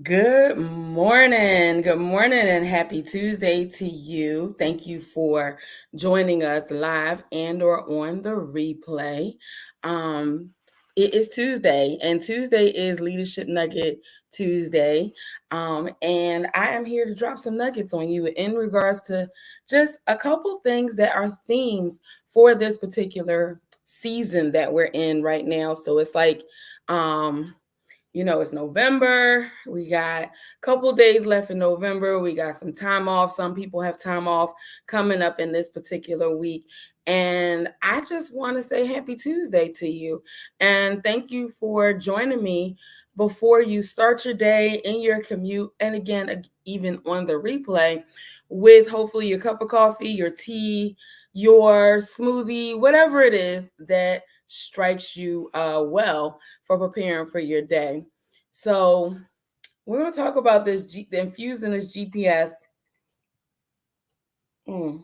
Good morning. Good morning and happy Tuesday to you. Thank you for joining us live and or on the replay. Um, it is Tuesday and Tuesday is Leadership Nugget Tuesday. And I am here to drop some nuggets on you in regards to just a couple things that are themes for this particular season that we're in right now. So it's like, it's November. We got a couple days left in November. We got some time off. Some people have time off coming up in this particular week. And I just want to say happy Tuesday to you. And thank you for joining me before you start your day in your commute. And again, even on the replay, with hopefully your cup of coffee, your tea, your smoothie, whatever it is that strikes you well for preparing for your day. So we're going to talk about the infusing this G.P.S. I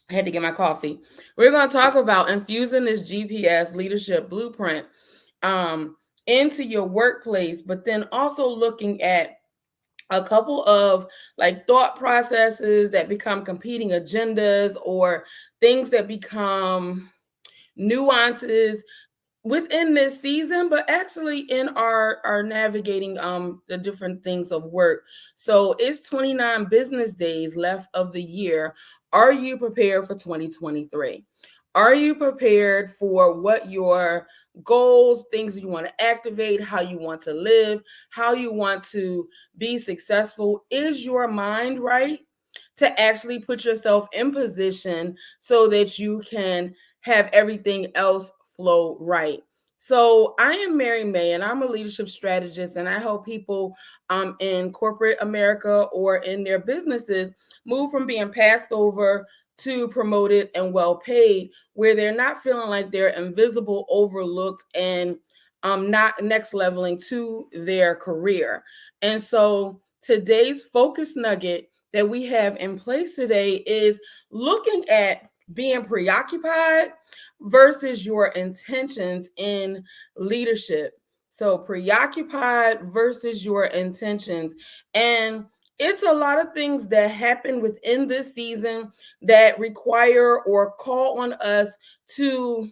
had to get my coffee. We're going to talk about infusing this G.P.S. leadership blueprint into your workplace, but then also looking at a couple of like thought processes that become competing agendas or things that become nuances within this season, but actually in our navigating the different things of work. So it's 29 business days left of the year. Are you prepared for 2023? Are you prepared for what your goals, things you want to activate, how you want to live, how you want to be successful? Is your mind right to actually put yourself in position so that you can have everything else flow right? So I am Mary May, and I'm a leadership strategist, and I help people in corporate America or in their businesses move from being passed over to promoted and well paid, where they're not feeling like they're invisible, overlooked, and not next leveling to their career. And so today's focus nugget that we have in place today is looking at being preoccupied versus your intentions in leadership. So preoccupied versus your intentions. And it's a lot of things that happen within this season that require or call on us to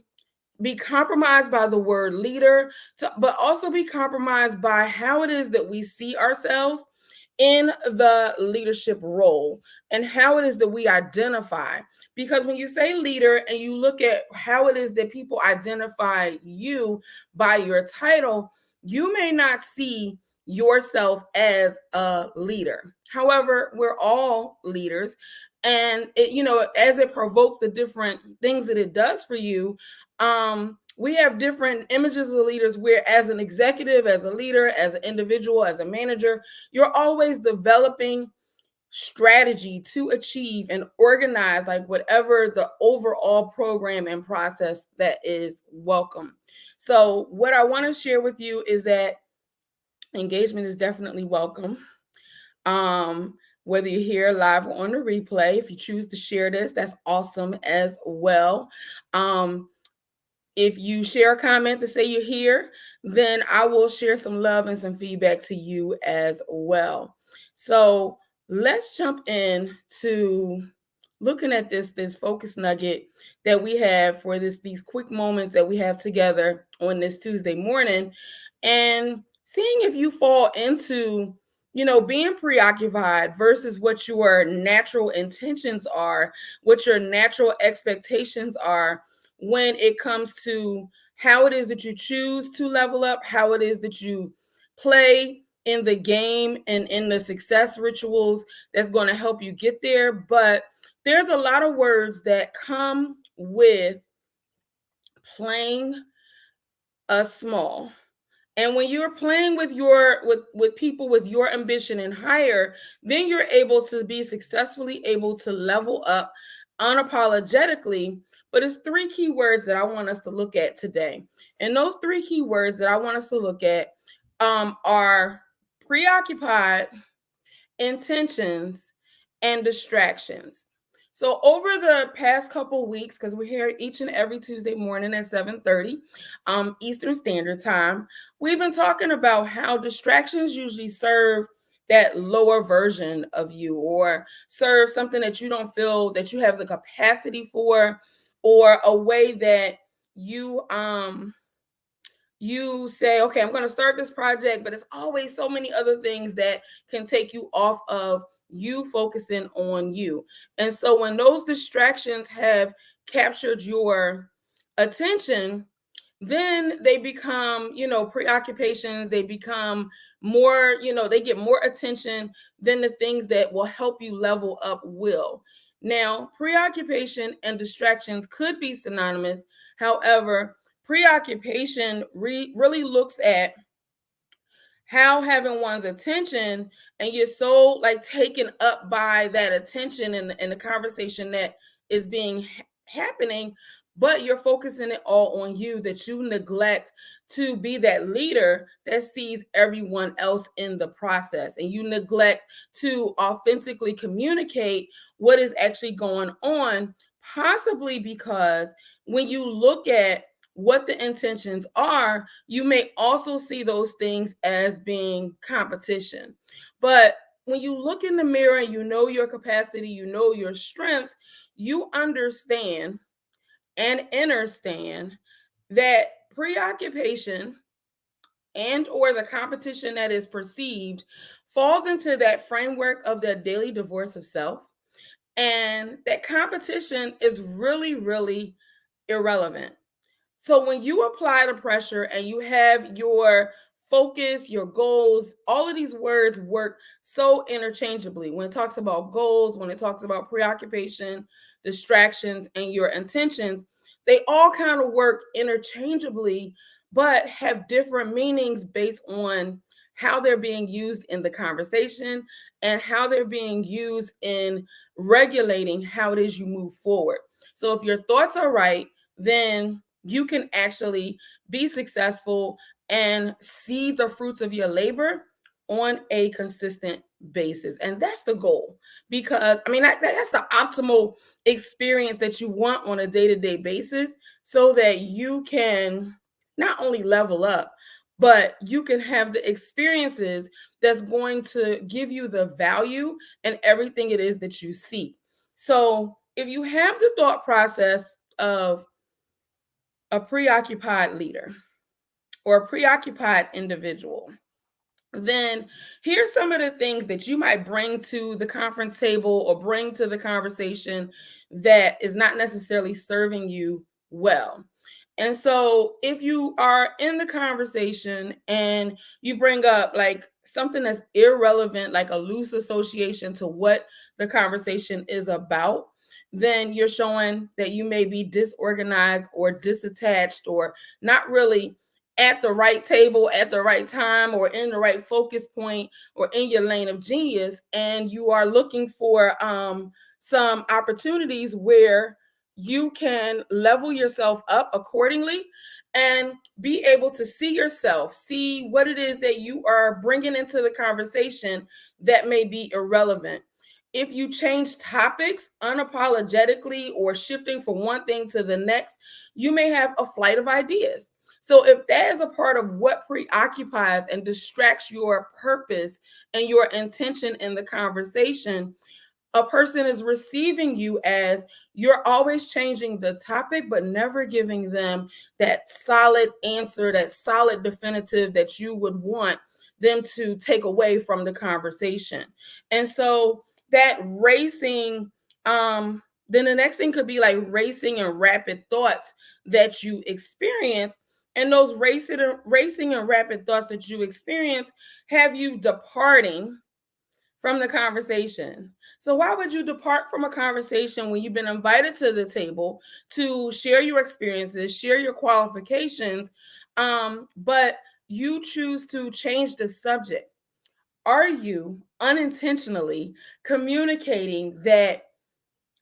be compromised by the word leader, but also be compromised by how it is that we see ourselves in the leadership role and how it is that we identify. Because when you say leader and you look at how it is that people identify you by your title, you may not see yourself as a leader. However, we're all leaders. And as it provokes the different things that it does for you, we have different images of leaders where, as an executive, as a leader, as an individual, as a manager, you're always developing strategy to achieve and organize like whatever the overall program and process that is welcome. So what I want to share with you is that engagement is definitely welcome. Whether you're here live or on the replay, if you choose to share this, that's awesome as well. If you share a comment to say you're here, then I will share some love and some feedback to you as well. So let's jump in to looking at this focus nugget that we have for these quick moments that we have together on this Tuesday morning, and seeing if you fall into being preoccupied versus what your natural intentions are, what your natural expectations are when it comes to how it is that you choose to level up, how it is that you play in the game and in the success rituals that's going to help you get there. But there's a lot of words that come with playing a small. And when you're playing with with people with your ambition and higher, then you're able to be successfully able to level up unapologetically. But it's three key words that I want us to look at today. And those three key words that I want us to look at are preoccupied, intentions, and distractions. So over the past couple weeks, because we're here each and every Tuesday morning at 7:30 Eastern Standard Time, we've been talking about how distractions usually serve that lower version of you, or serve something that you don't feel that you have the capacity for, or a way that you say, okay, I'm going to start this project, but it's always so many other things that can take you off of you focusing on you. And so when those distractions have captured your attention, then they become, preoccupations. They become more, they get more attention than the things that will help you level up will. Now, preoccupation and distractions could be synonymous. However, preoccupation really looks at how having one's attention, and you're so like taken up by that attention and the conversation that is being happening, but you're focusing it all on you, that you neglect to be that leader that sees everyone else in the process, and you neglect to authentically communicate what is actually going on, possibly because when you look at what the intentions are, you may also see those things as being competition. But when you look in the mirror and you know your capacity, you know your strengths, you understand and understand that preoccupation and or the competition that is perceived falls into that framework of the daily divorce of self, and that competition is really, really irrelevant. So when you apply the pressure and you have your focus, your goals, all of these words work so interchangeably. When it talks about goals, when it talks about preoccupation, distractions, and your intentions, they all kind of work interchangeably, but have different meanings based on how they're being used in the conversation and how they're being used in regulating how it is you move forward. So if your thoughts are right, then you can actually be successful and see the fruits of your labor on a consistent basis. And that's the goal, because I mean, that's the optimal experience that you want on a day-to-day basis, so that you can not only level up, but you can have the experiences that's going to give you the value and everything it is that you seek. So if you have the thought process of a preoccupied leader or a preoccupied individual, then here's some of the things that you might bring to the conference table or bring to the conversation that is not necessarily serving you well. And so if you are in the conversation and you bring up like something that's irrelevant, like a loose association to what the conversation is about, then you're showing that you may be disorganized or disattached, or not really at the right table at the right time, or in the right focus point, or in your lane of genius. And you are looking for some opportunities where you can level yourself up accordingly and be able to see yourself, see what it is that you are bringing into the conversation that may be irrelevant. If you change topics unapologetically or shifting from one thing to the next, you may have a flight of ideas. So if that is a part of what preoccupies and distracts your purpose and your intention in the conversation, a person is receiving you as you're always changing the topic, but never giving them that solid answer, that solid definitive that you would want them to take away from the conversation. And so that racing, then the next thing could be like racing and rapid thoughts that you experience. And those racing and rapid thoughts that you experience have you departing from the conversation. So why would you depart from a conversation when you've been invited to the table to share your experiences, share your qualifications, but you choose to change the subject? Are you unintentionally communicating that,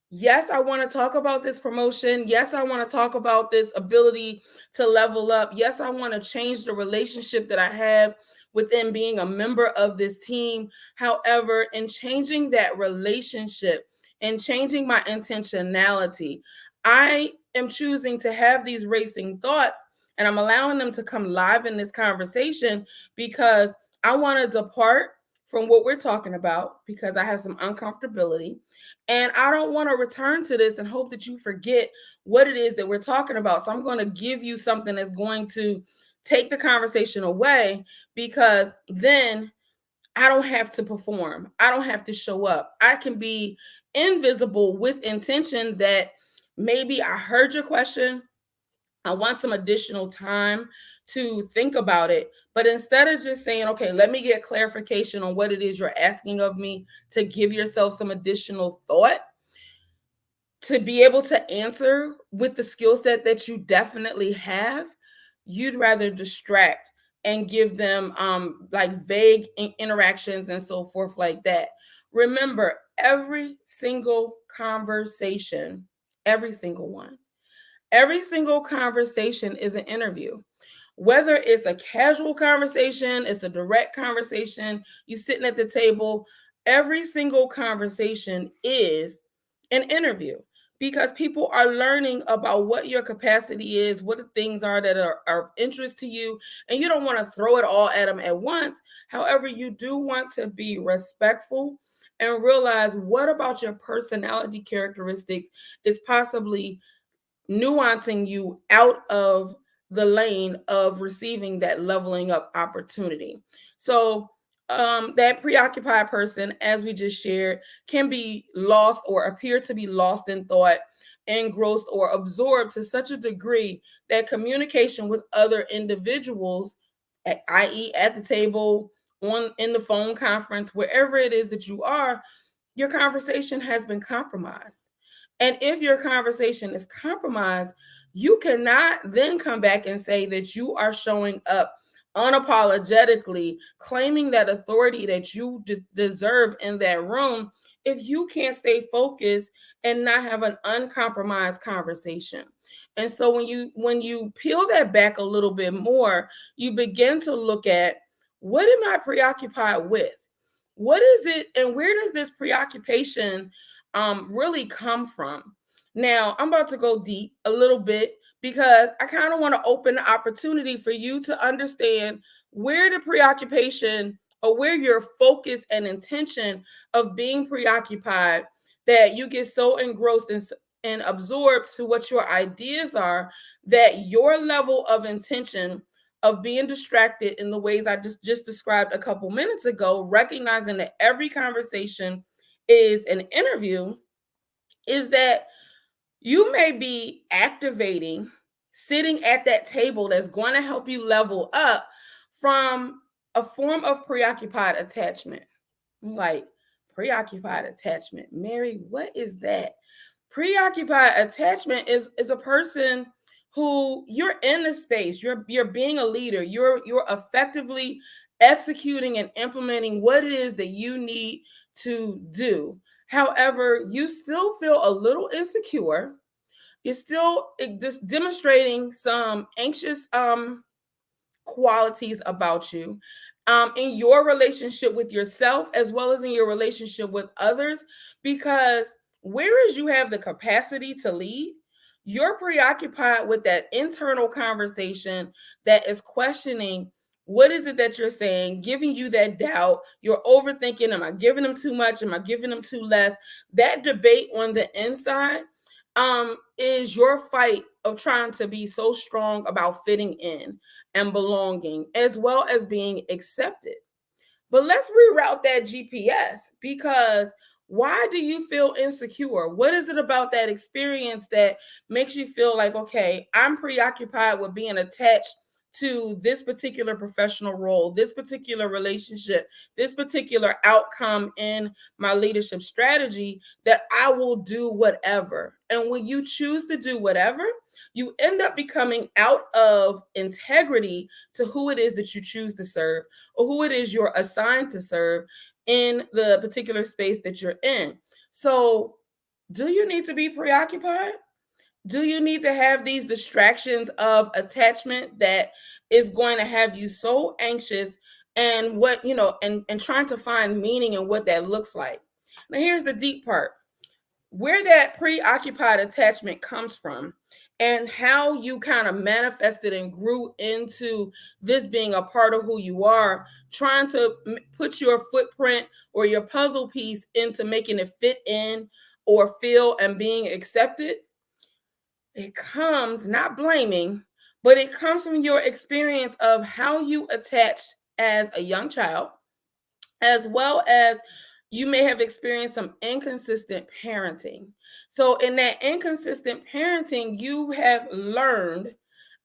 yes, I want to talk about this promotion. Yes, I want to talk about this ability to level up. Yes, I want to change the relationship that I have within being a member of this team. However, in changing that relationship, and changing my intentionality. I am choosing to have these racing thoughts, and I'm allowing them to come live in this conversation because I want to depart from what we're talking about because I have some uncomfortability. And I don't want to return to this and hope that you forget what it is that we're talking about. So I'm going to give you something that's going to take the conversation away, because then I don't have to perform. I don't have to show up. I can be invisible with intention that maybe I heard your question. I want some additional time to think about it. But instead of just saying, okay, let me get clarification on what it is you're asking of me, to give yourself some additional thought, to be able to answer with the skill set that you definitely have, you'd rather distract and give them like vague interactions and so forth like that. Remember, every single conversation, every single one, every single conversation is an interview. Whether it's a casual conversation, it's a direct conversation, you sitting at the table, every single conversation is an interview, because people are learning about what your capacity is, what the things are that are of interest to you, and you don't want to throw it all at them at once. However, you do want to be respectful and realize what about your personality characteristics is possibly nuancing you out of the lane of receiving that leveling up opportunity. So that preoccupied person, as we just shared, can be lost or appear to be lost in thought, engrossed or absorbed to such a degree that communication with other individuals, i.e. at the table, on in the phone conference, wherever it is that you are, your conversation has been compromised. And if your conversation is compromised, you cannot then come back and say that you are showing up unapologetically, claiming that authority that you deserve in that room, if you can't stay focused and not have an uncompromised conversation. And so when you peel that back a little bit more, you begin to look at, what am I preoccupied with? What is it, and where does this preoccupation really come from? Now, I'm about to go deep a little bit because I kind of want to open the opportunity for you to understand where the preoccupation, or where your focus and intention of being preoccupied, that you get so engrossed and absorbed to what your ideas are, that your level of intention of being distracted in the ways I just described a couple minutes ago, recognizing that every conversation is an interview, is that you may be activating, sitting at that table that's going to help you level up from a form of preoccupied attachment. Like, preoccupied attachment, Mary, what is that? Preoccupied attachment is a person who, you're in the space, you're being a leader, you're effectively executing and implementing what it is that you need to do. However, you still feel a little insecure. You're still just demonstrating some anxious qualities about you in your relationship with yourself, as well as in your relationship with others, because whereas you have the capacity to lead, you're preoccupied with that internal conversation that is questioning, what is it that you're saying, giving you that doubt. You're overthinking, am I giving them too much, am I giving them too less? That debate on the inside is your fight of trying to be so strong about fitting in and belonging, as well as being accepted. But let's reroute that GPS, because why do you feel insecure? What is it about that experience that makes you feel like, okay, I'm preoccupied with being attached to this particular professional role, this particular relationship, this particular outcome in my leadership strategy, that I will do whatever. And when you choose to do whatever, you end up becoming out of integrity to who it is that you choose to serve, or who it is you're assigned to serve in the particular space that you're in. So, do you need to be preoccupied? Do you need to have these distractions of attachment that is going to have you so anxious, and and trying to find meaning in what that looks like? Now, here's the deep part. where that preoccupied attachment comes from and how you kind of manifested and grew into this being a part of who you are, trying to put your footprint or your puzzle piece into making it fit in or feel and being accepted. It comes, not blaming, but it comes from your experience of how you attached as a young child, as well as you may have experienced some inconsistent parenting. So, in that inconsistent parenting, you have learned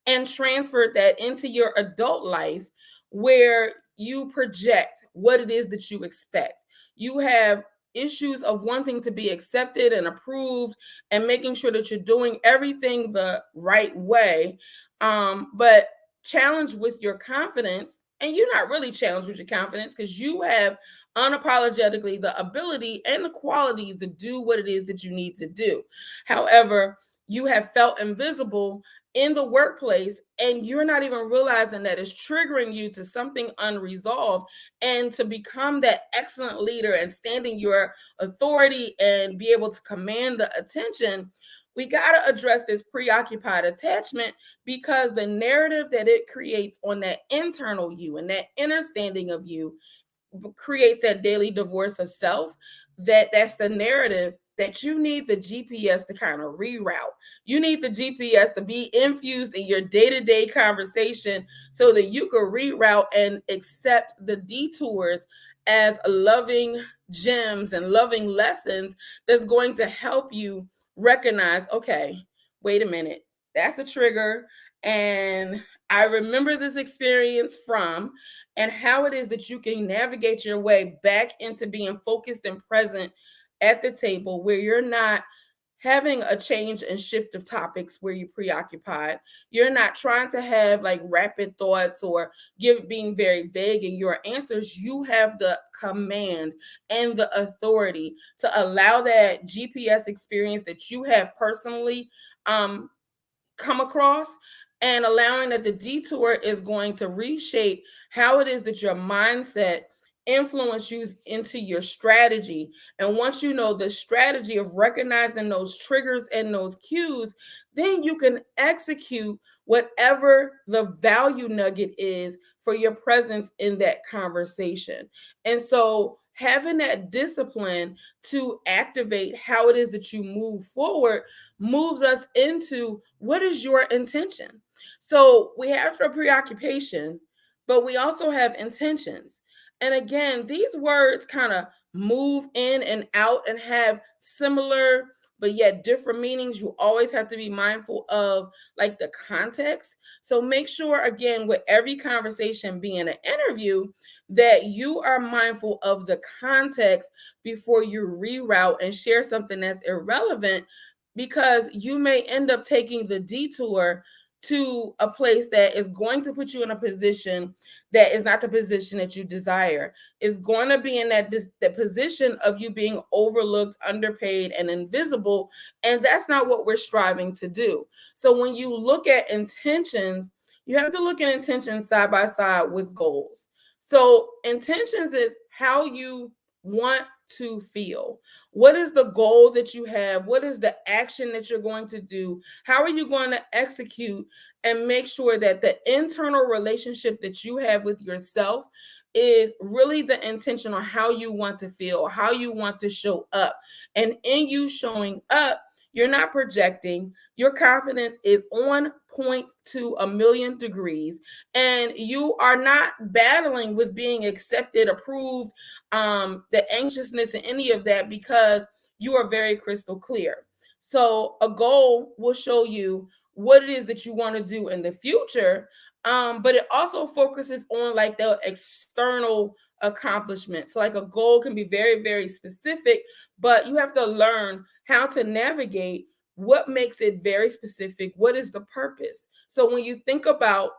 and transferred that into your adult life where you project what it is that you expect. You have issues of wanting to be accepted and approved and making sure that you're doing everything the right way. But challenged with your confidence, and you're not really challenged with your confidence because you have unapologetically the ability and the qualities to do what it is that you need to do. However, you have felt invisible in the workplace and you're not even realizing that it's triggering you to something unresolved. And to become that excellent leader and standing your authority and be able to command the attention, we got to address this preoccupied attachment, because the narrative that it creates on that internal you and that understanding of you creates that daily divorce of self. That's the narrative that you need the GPS to kind of reroute. You need the GPS to be infused in your day-to-day conversation so that you can reroute and accept the detours as loving gems and loving lessons that's going to help you recognize, okay, wait a minute, that's a trigger. And I remember this experience from, and how it is that you can navigate your way back into being focused and present at the table where you're not having a change and shift of topics where you're preoccupied. You're not trying to have like rapid thoughts or being very vague in your answers. You have the command and the authority to allow that GPS experience that you have personally come across, and allowing that the detour is going to reshape how it is that your mindset influence you into your strategy. And once you know the strategy of recognizing those triggers and those cues, then you can execute whatever the value nugget is for your presence in that conversation. And so having that discipline to activate how it is that you move forward moves us into what is your intention. So we have the preoccupation, but we also have intentions. And again, these words kind of move in and out and have similar but yet different meanings. You always have to be mindful of like the context. So make sure, again, with every conversation being an interview, that you are mindful of the context before you reroute and share something that's irrelevant, because you may end up taking the detour to a place that is going to put you in a position that is not the position that you desire. Is going to be in that position of you being overlooked, underpaid, and invisible. And that's not what we're striving to do. So when you look at intentions, you have to look at intentions side by side with goals. So intentions is how you want to feel. What is the goal that you have? What is the action that you're going to do? How are you going to execute and make sure that the internal relationship that you have with yourself is really the intention on how you want to feel, how you want to show up. And in you showing up, you're not projecting. Your confidence is on point to a million degrees, and you are not battling with being accepted, approved, the anxiousness and any of that, because you are very crystal clear. So a goal will show you what it is that you want to do in the future, but it also focuses on like the external accomplishments. So like a goal can be very, very specific, but you have to learn how to navigate what makes it very specific. What is the purpose? So when you think about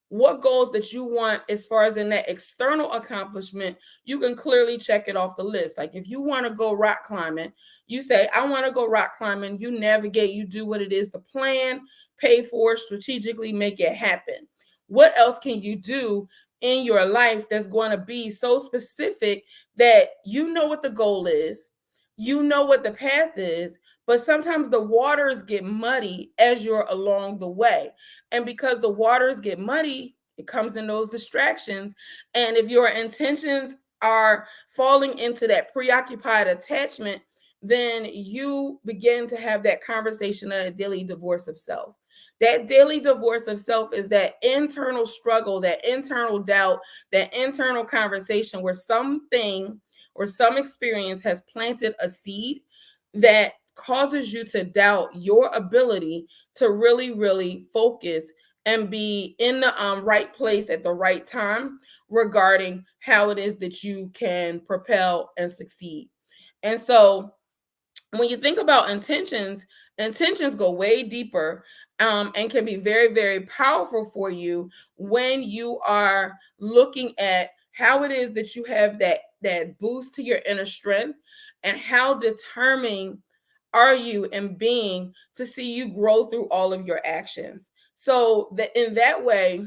what goals that you want as far as in that external accomplishment, you can clearly check it off the list. Like if you want to go rock climbing, you say, I want to go rock climbing. You navigate, you do what it is to plan, pay for, strategically make it happen. What else can you do in your life that's going to be so specific that you know what the goal is, you know what the path is, but sometimes the waters get muddy as you're along the way. And because the waters get muddy, it comes in those distractions. And if your intentions are falling into that preoccupied attachment, then you begin to have that conversation of a daily divorce of self. That daily divorce of self is that internal struggle, that internal doubt, that internal conversation where something or some experience has planted a seed that causes you to doubt your ability to really, really focus and be in the right place at the right time regarding how it is that you can propel and succeed. And so when you think about intentions, intentions go way deeper, and can be very, very powerful for you when you are looking at how it is that you have that boost to your inner strength, and how determined are you in being to see you grow through all of your actions. So that in that way,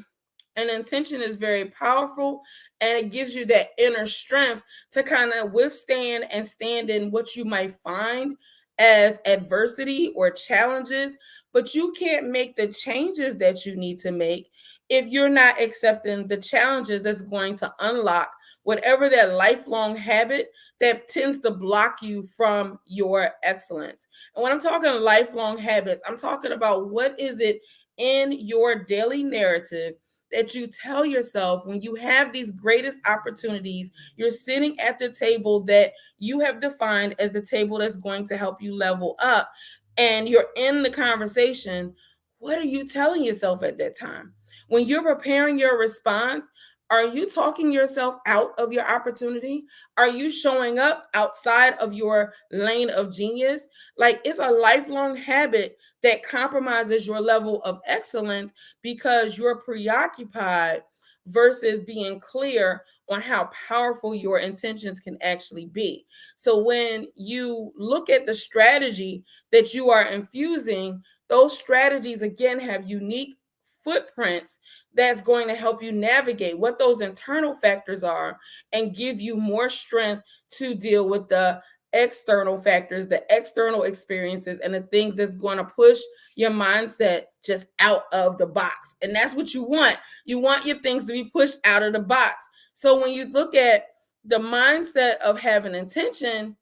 an intention is very powerful, and it gives you that inner strength to kind of withstand and stand in what you might find as adversity or challenges. But you can't make the changes that you need to make if you're not accepting the challenges that's going to unlock whatever that lifelong habit that tends to block you from your excellence. And when I'm talking lifelong habits, I'm talking about what is it in your daily narrative that you tell yourself when you have these greatest opportunities. You're sitting at the table that you have defined as the table that's going to help you level up, and you're in the conversation. What are you telling yourself at that time? When you're preparing your response, are you talking yourself out of your opportunity? Are you showing up outside of your lane of genius? Like, it's a lifelong habit that compromises your level of excellence because you're preoccupied versus being clear on how powerful your intentions can actually be. So when you look at the strategy that you are infusing, those strategies again have unique footprints that's going to help you navigate what those internal factors are and give you more strength to deal with the external factors, the external experiences, and the things that's going to push your mindset just out of the box. And that's what you want. You want your things to be pushed out of the box. So when you look at the mindset of having intention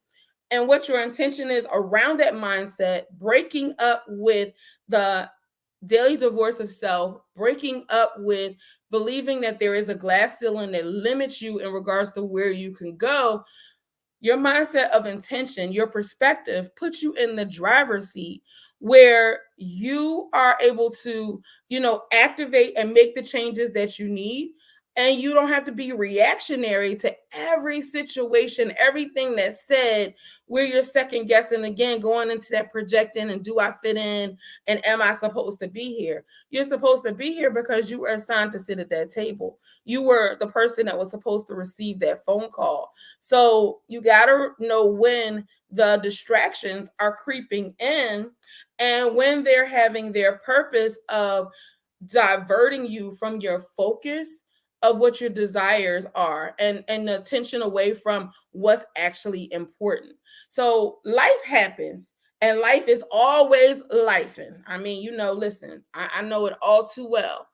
and what your intention is around that mindset, breaking up with the daily divorce of self, breaking up with believing that there is a glass ceiling that limits you in regards to where you can go, your mindset of intention, your perspective puts you in the driver's seat where you are able to, activate and make the changes that you need. And you don't have to be reactionary to every situation, everything that's said, where you're second guessing again, going into that projecting and do I fit in and am I supposed to be here? You're supposed to be here because you were assigned to sit at that table. You were the person that was supposed to receive that phone call. So you got to know when the distractions are creeping in and when they're having their purpose of diverting you from your focus of what your desires are, and the attention away from what's actually important. So life happens, and life is always lifing. I mean, listen, I know it all too well.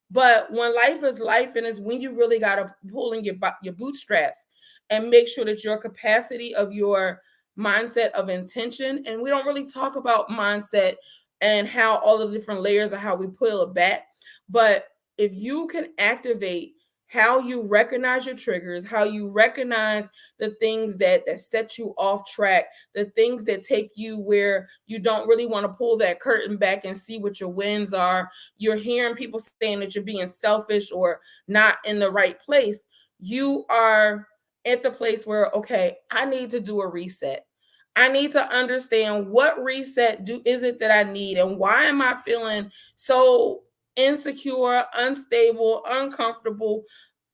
But when life is life, and is when you really got to pull in your bootstraps and make sure that your capacity of your mindset of intention, and we don't really talk about mindset and how all the different layers of how we pull it back. But if you can activate how you recognize your triggers, how you recognize the things that set you off track, the things that take you where you don't really want to pull that curtain back and see what your wins are. You're hearing people saying that you're being selfish or not in the right place. You are at the place where, okay, I need to do a reset. I need to understand what reset is it that I need, and why am I feeling so insecure, unstable, uncomfortable,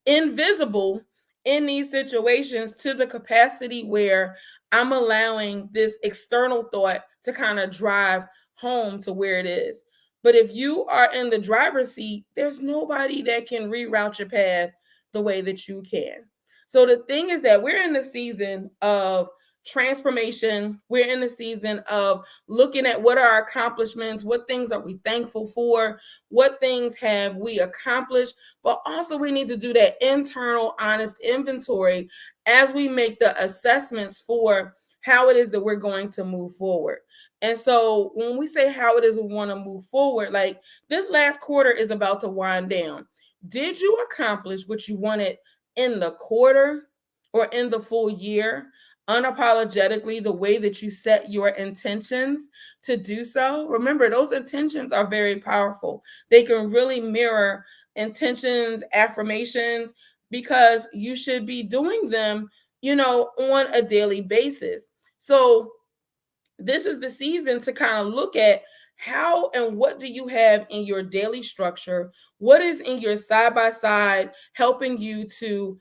invisible in these situations, to the capacity where I'm allowing this external thought to kind of drive home to where it is. But if you are in the driver's seat, there's nobody that can reroute your path the way that you can. So the thing is that we're in the season of transformation. We're in the season of looking at what are our accomplishments, what things are we thankful for, what things have we accomplished, but also we need to do that internal, honest inventory as we make the assessments for how it is that we're going to move forward. And so when we say how it is we want to move forward, like this last quarter is about to wind down. Did you accomplish what you wanted in the quarter or in the full year? Unapologetically, the way that you set your intentions to do so. Remember, those intentions are very powerful. They can really mirror intentions, affirmations, because you should be doing them, on a daily basis. So this is the season to kind of look at how and what do you have in your daily structure, what is in your side by side helping you to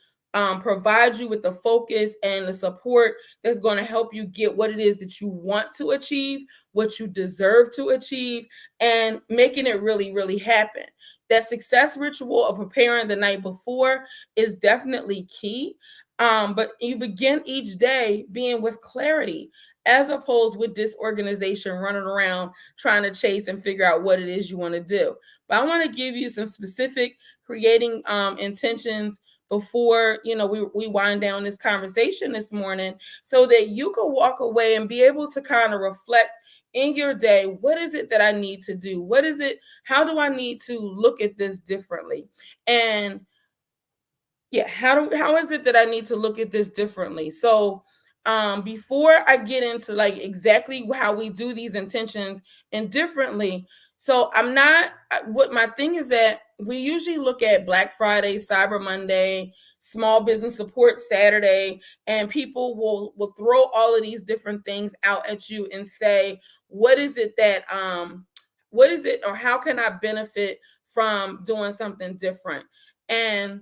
provide you with the focus and the support that's going to help you get what it is that you want to achieve, what you deserve to achieve, and making it really, really happen. That success ritual of preparing the night before is definitely key. But you begin each day being with clarity, as opposed with disorganization, running around trying to chase and figure out what it is you want to do. But I want to give you some specific creating intentions before we wind down this conversation this morning, so that you can walk away and be able to kind of reflect in your day, what is it that I need to do? What is it? How do I need to look at this differently? And yeah, how is it that I need to look at this differently? So before I get into like exactly how we do these intentions and differently, so I'm not, what my thing is that we usually look at Black Friday, Cyber Monday, Small Business Support Saturday, and people will throw all of these different things out at you and say, what is it that what is it, or how can I benefit from doing something different? And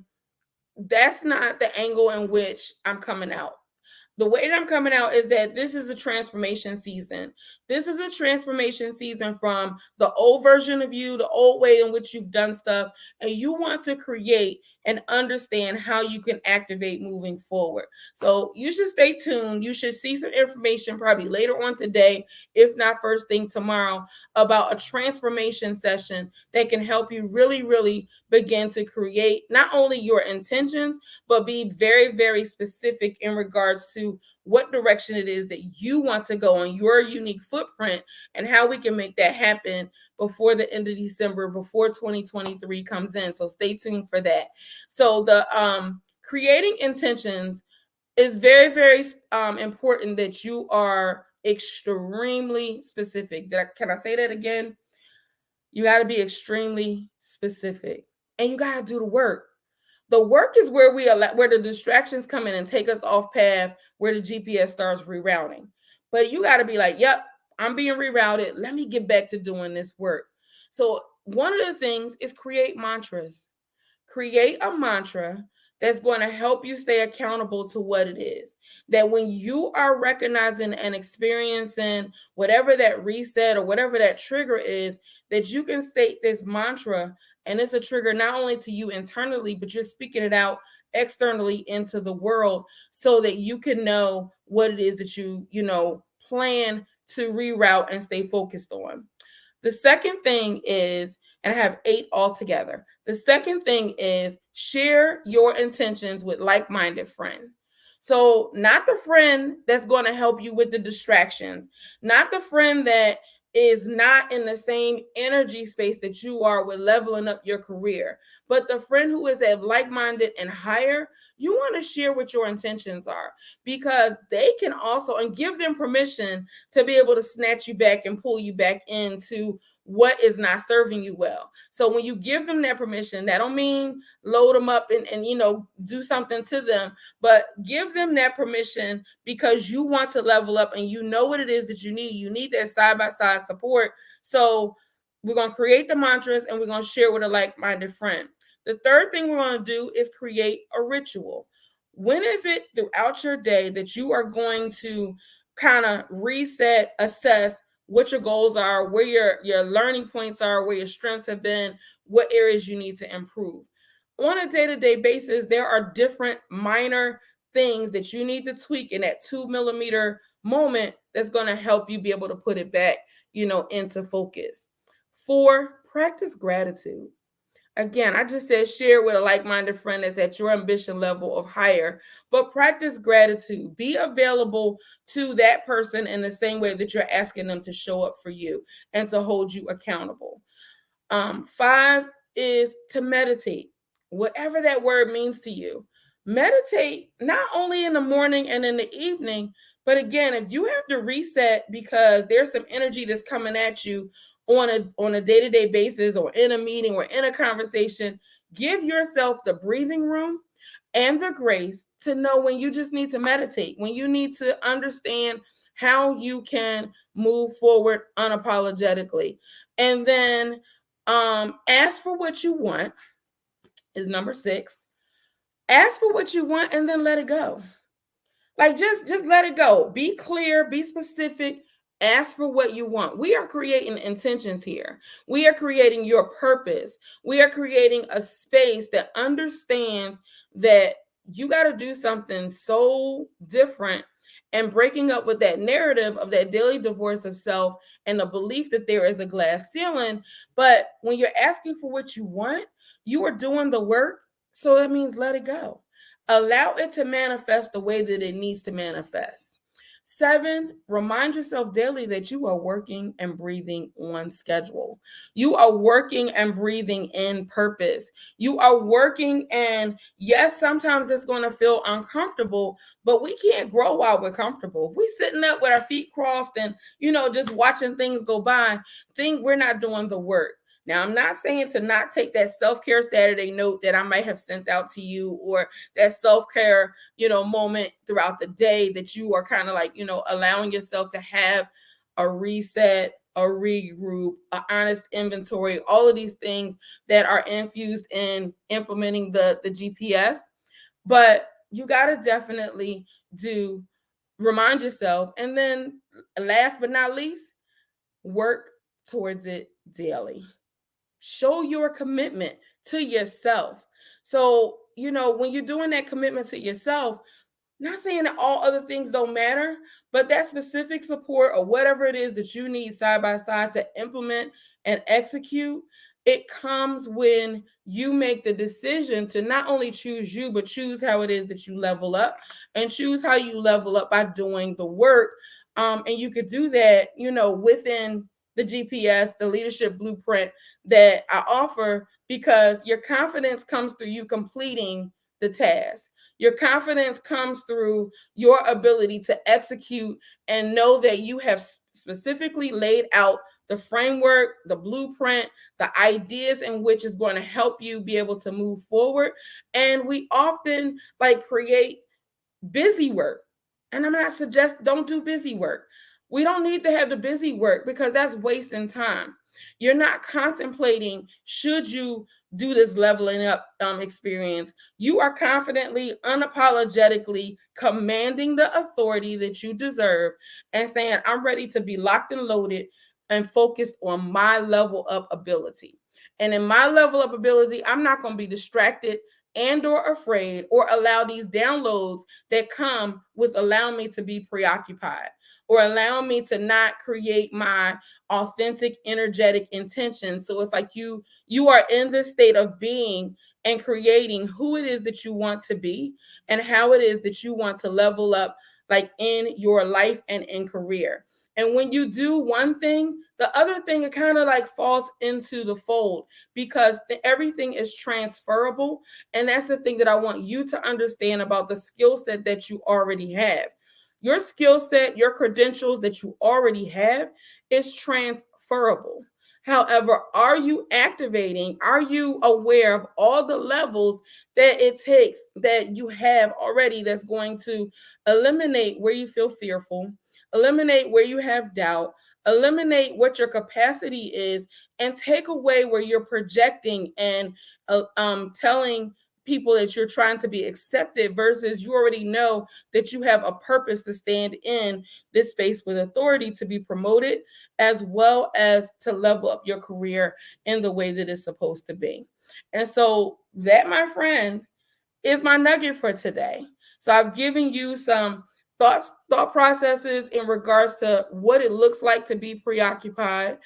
that's not the angle in which I'm coming out. The way that I'm coming out is that this is a transformation season. This is a transformation season from the old version of you, the old way in which you've done stuff, and you want to create and understand how you can activate moving forward. So you should stay tuned. You should see some information probably later on today, if not first thing tomorrow, about a transformation session that can help you really, really begin to create not only your intentions, but be very, very specific in regards to what direction it is that you want to go on your unique footprint, and how we can make that happen before the end of December, before 2023 comes in. So stay tuned for that. So the creating intentions is very, very important that you are extremely specific. Can I say that again? You got to be extremely specific, and you got to do the work. The work is where where the distractions come in and take us off path, where the GPS starts rerouting. But you got to be like, yep, I'm being rerouted. Let me get back to doing this work. So one of the things is create mantras. Create a mantra that's going to help you stay accountable to what it is. That when you are recognizing and experiencing whatever that reset or whatever that trigger is, that you can state this mantra, and it's a trigger not only to you internally, but you're speaking it out externally into the world, so that you can know what it is that you plan to reroute and stay focused on. The second thing is, and I have 8 altogether. The second thing is share your intentions with like-minded friends. So not the friend that's going to help you with the distractions, not the friend that is not in the same energy space that you are with leveling up your career, but the friend who is at like-minded and higher. You want to share what your intentions are, because they can also, and give them permission to be able to snatch you back and pull you back into what is not serving you well. So when you give them that permission, that don't mean load them up and do something to them, but give them that permission because you want to level up and you know what it is that you need. You need that side-by-side support. So we're going to create the mantras, and we're going to share with a like-minded friend. The third thing we're going to do is create a ritual. When is it throughout your day that you are going to kind of reset, assess what your goals are, where your learning points are, where your strengths have been, what areas you need to improve? On a day-to-day basis, there are different minor things that you need to tweak in that 2 millimeter moment that's going to help you be able to put it back, into focus. 4, practice gratitude. Again, I just said share with a like-minded friend that's at your ambition level of higher, but practice gratitude. Be available to that person in the same way that you're asking them to show up for you and to hold you accountable. 5 is to meditate, whatever that word means to you. Meditate not only in the morning and in the evening, but again, if you have to reset because there's some energy that's coming at you on a day-to-day basis or in a meeting or in a conversation, give yourself the breathing room and the grace to know when you just need to meditate, when you need to understand how you can move forward unapologetically. And then ask for what you want is number 6. Ask for what you want and then let it go. Like just let it go. Be clear, be specific, ask for what you want. We are creating intentions here. We are creating your purpose. We are creating a space that understands that you got to do something so different, and breaking up with that narrative of that daily divorce of self and the belief that there is a glass ceiling. But when you're asking for what you want, you are doing the work. So that means let it go. Allow it to manifest the way that it needs to manifest. 7, remind yourself daily that you are working and breathing on schedule. You are working and breathing in purpose. You are working, and yes, sometimes it's going to feel uncomfortable, but we can't grow while we're comfortable. If we're sitting up with our feet crossed and, just watching things go by, think we're not doing the work. Now, I'm not saying to not take that self-care Saturday note that I might have sent out to you, or that self-care, moment throughout the day that you are kind of like, allowing yourself to have a reset, a regroup, an honest inventory, all of these things that are infused in implementing the G.P.S. But you got to definitely remind yourself. And then last but not least, work towards it daily. Show your commitment to yourself. So, when you're doing that commitment to yourself, not saying that all other things don't matter, but that specific support or whatever it is that you need side by side to implement and execute, it comes when you make the decision to not only choose you, but choose how it is that you level up, and choose how you level up by doing the work. And you could do that, within the G.P.S, the leadership blueprint that I offer, because your confidence comes through you completing the task. Your confidence comes through your ability to execute and know that you have specifically laid out the framework, the blueprint, the ideas in which is going to help you be able to move forward. And we often create busy work. And I'm not suggesting don't do busy work. We don't need to have the busy work because that's wasting time. You're not contemplating, should you do this leveling up experience? You are confidently, unapologetically commanding the authority that you deserve and saying, I'm ready to be locked and loaded and focused on my level up ability. And in my level up ability, I'm not going to be distracted and or afraid or allow these downloads that come with allowing me to be preoccupied, or allow me to not create my authentic, energetic intention. So it's like you are in this state of being and creating who it is that you want to be and how it is that you want to level up in your life and in career. And when you do one thing, the other thing, it kind of falls into the fold, because everything is transferable. And that's the thing that I want you to understand about the skill set that you already have. Your skill set, your credentials that you already have is transferable. However, are you activating? Are you aware of all the levels that it takes that you have already that's going to eliminate where you feel fearful, eliminate where you have doubt, eliminate what your capacity is, and take away where you're projecting and telling people that you're trying to be accepted, versus you already know that you have a purpose to stand in this space with authority to be promoted, as well as to level up your career in the way that it's supposed to be. And so that, my friend, is my nugget for today. So I've given you some thought processes in regards to what it looks like to be preoccupied,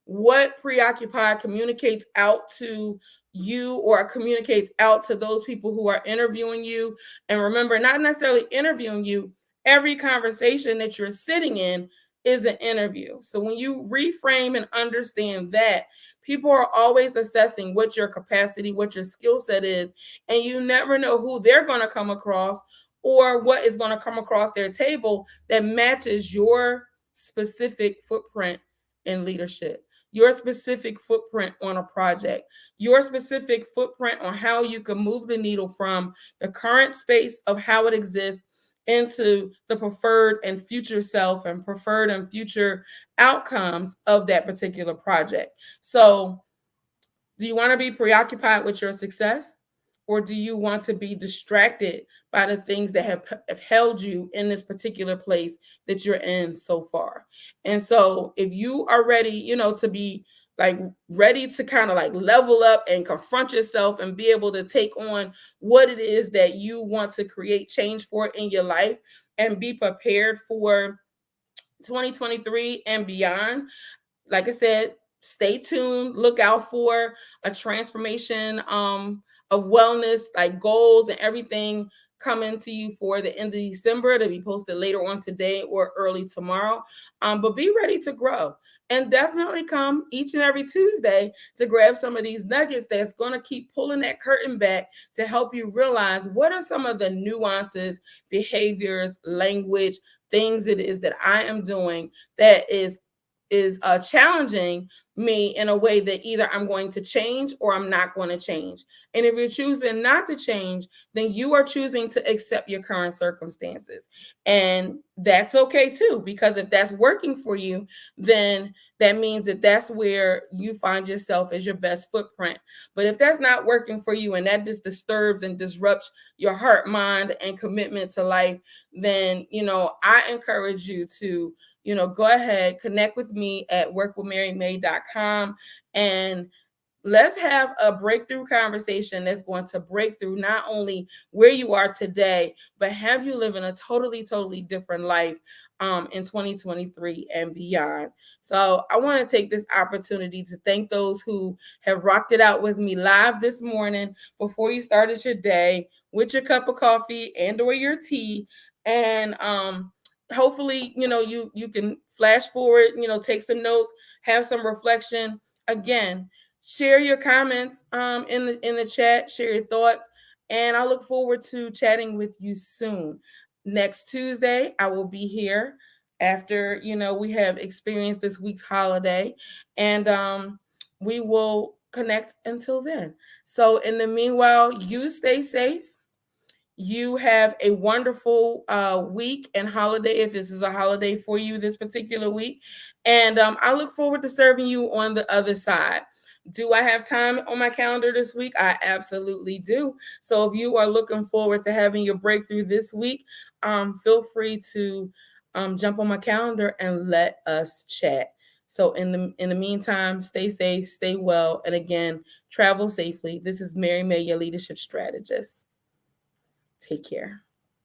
what preoccupied communicates out to you or communicates out to those people who are interviewing you. And remember, not necessarily interviewing you, every conversation that you're sitting in is an interview. So when you reframe and understand that, people are always assessing what your capacity, what your skill set is, and you never know who they're going to come across or what is going to come across their table that matches your specific footprint in leadership, your specific footprint on a project, your specific footprint on how you can move the needle from the current space of how it exists into the preferred and future self and preferred and future outcomes of that particular project. So, do you want to be preoccupied with your success? Or do you want to be distracted by the things that have held you in this particular place that you're in so far? And so if you are ready, to be like ready to kind of like level up and confront yourself and be able to take on what it is that you want to create change for in your life and be prepared for 2023 and beyond, like I said, stay tuned. Look out for a transformation of wellness, like goals and everything coming to you for the end of December, to be posted later on today or early tomorrow. But be ready to grow. And definitely come each and every Tuesday to grab some of these nuggets that's going to keep pulling that curtain back to help you realize what are some of the nuances, behaviors, language, things it is that I am doing that is challenging me in a way that either I'm going to change or I'm not going to change. And if you're choosing not to change, then you are choosing to accept your current circumstances. And that's okay too, because if that's working for you, then that means that that's where you find yourself as your best footprint. But if that's not working for you and that just disturbs and disrupts your heart, mind, and commitment to life, then, I encourage you to go ahead, connect with me at workwithmarymay.com, and let's have a breakthrough conversation that's going to break through not only where you are today, but have you living a totally different life in 2023 and beyond. So I want to take this opportunity to thank those who have rocked it out with me live this morning before you started your day with your cup of coffee and or your tea. And hopefully, you can flash forward, take some notes, have some reflection. Again, share your comments in the chat, share your thoughts, and I look forward to chatting with you soon. Next Tuesday, I will be here after we have experienced this week's holiday, and we will connect until then. So in the meanwhile, you stay safe. You have a wonderful week and holiday, if this is a holiday for you this particular week. And I look forward to serving you on the other side. Do I have time on my calendar this week? I absolutely do. So if you are looking forward to having your breakthrough this week, feel free to jump on my calendar and let us chat. So in the meantime, stay safe, stay well, and again, travel safely. This is Mary May, your leadership strategist. Take care.